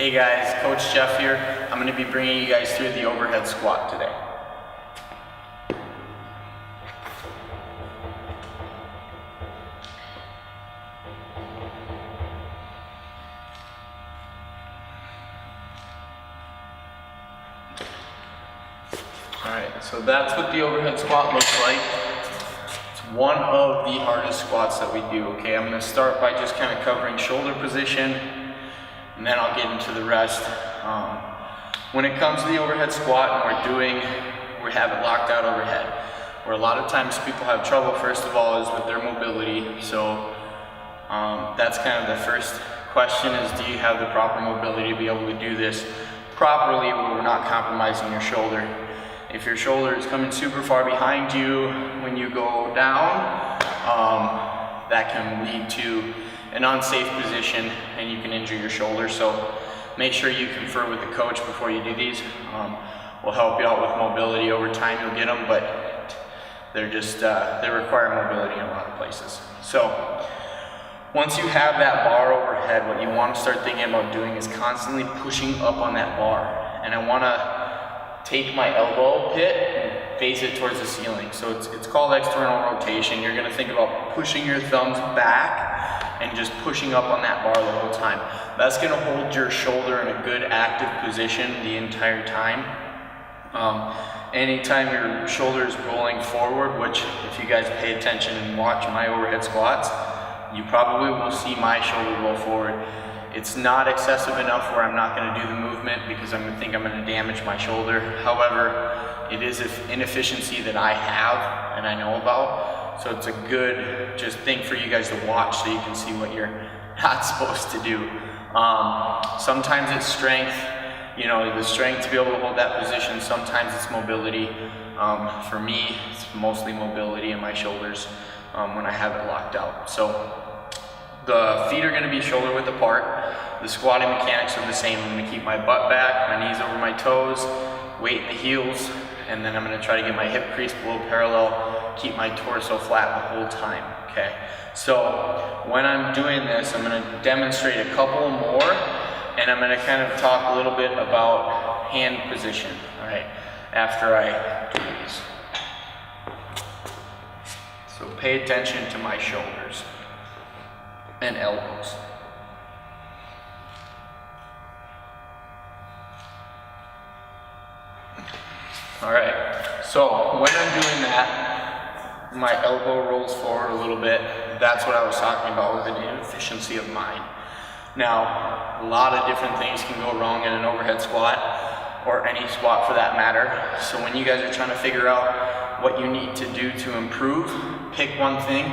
Hey guys, Coach Jeff here. I'm going to be bringing you guys through the overhead squat today. Alright, so that's what the overhead squat looks like. It's one of the hardest squats that we do, okay? I'm going to start by just kind of covering shoulder position, and then I'll get into the rest. When it comes to the overhead squat and we have it locked out overhead, where a lot of times people have trouble, first of all, is with their mobility. So that's kind of the first question, is do you have the proper mobility to be able to do this properly where we're not compromising your shoulder? If your shoulder is coming super far behind you when you go down, that can lead to an unsafe position and you can injure your shoulder. So make sure you confer with the coach before you do these. We'll help you out with mobility. Over time you'll get them, but they're just, they require mobility in a lot of places. So once you have that bar overhead, what you want to start thinking about doing is constantly pushing up on that bar. And I want to take my elbow pit and face it towards the ceiling. So it's called external rotation. You're going to think about pushing your thumbs back and just pushing up on that bar the whole time. That's going to hold your shoulder in a good active position the entire time. Anytime your shoulder is rolling forward, which if you guys pay attention and watch my overhead squats, you probably will see my shoulder roll forward. It's not excessive enough where I'm not going to do the movement because I think I'm going to damage my shoulder. However, it is an inefficiency that I have and I know about. So it's a good just thing for you guys to watch so you can see what you're not supposed to do. Sometimes it's strength, you know, the strength to be able to hold that position. Sometimes it's mobility. For me, it's mostly mobility in my shoulders when I have it locked out. So the feet are going to be shoulder width apart. The squatting mechanics are the same. I'm going to keep my butt back, my knees over my toes, weight in the heels, and then I'm going to try to get my hip crease below parallel, keep my torso flat the whole time, okay? So when I'm doing this, I'm going to demonstrate a couple more, and I'm going to kind of talk a little bit about hand position, all right, after I do these. So pay attention to my shoulders and elbows. All right, so when I'm doing that, my elbow rolls forward a little bit. That's what I was talking about with an inefficiency of mine. Now, a lot of different things can go wrong in an overhead squat, or any squat for that matter. So when you guys are trying to figure out what you need to do to improve, pick one thing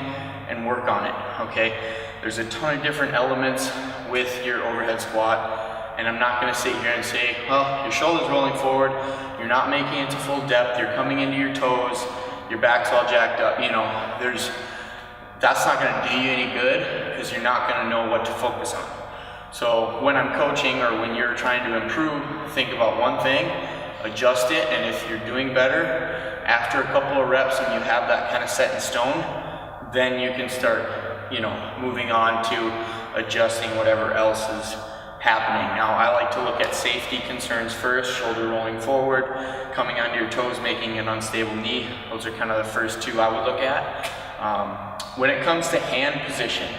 and work on it, okay? There's a ton of different elements with your overhead squat, and I'm not going to sit here and say, well, your shoulder's rolling forward, you're not making it to full depth, you're coming into your toes, your back's all jacked up. You know, that's not going to do you any good because you're not going to know what to focus on. So when I'm coaching or when you're trying to improve, think about one thing, adjust it, and if you're doing better, after a couple of reps and you have that kind of set in stone, then you can start, you know, moving on to adjusting whatever else is happening. Now, I like to look at safety concerns first, shoulder rolling forward, coming onto your toes, making an unstable knee. Those are kind of the first two I would look at. When it comes to hand position,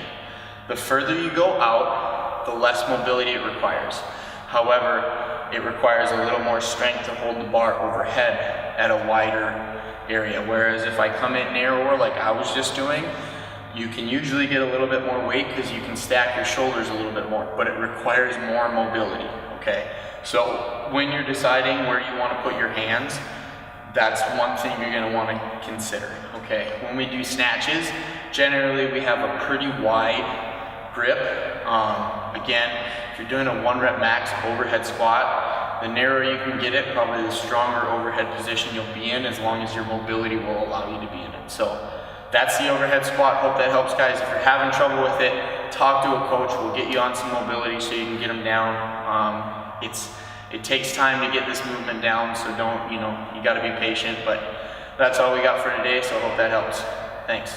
the further you go out, the less mobility it requires. However, it requires a little more strength to hold the bar overhead at a wider area. Whereas if I come in narrower like I was just doing, you can usually get a little bit more weight because you can stack your shoulders a little bit more, but it requires more mobility, okay? So when you're deciding where you want to put your hands, that's one thing you're going to want to consider, okay? When we do snatches, generally we have a pretty wide grip. Again, if you're doing a 1 rep max overhead squat, the narrower you can get it, probably the stronger overhead position you'll be in, as long as your mobility will allow you to be in it. So that's the overhead squat. Hope that helps, guys. If you're having trouble with it, talk to a coach. We'll get you on some mobility so you can get them down. It takes time to get this movement down, so don't, you know, you got to be patient. But that's all we got for today, so I hope that helps. Thanks.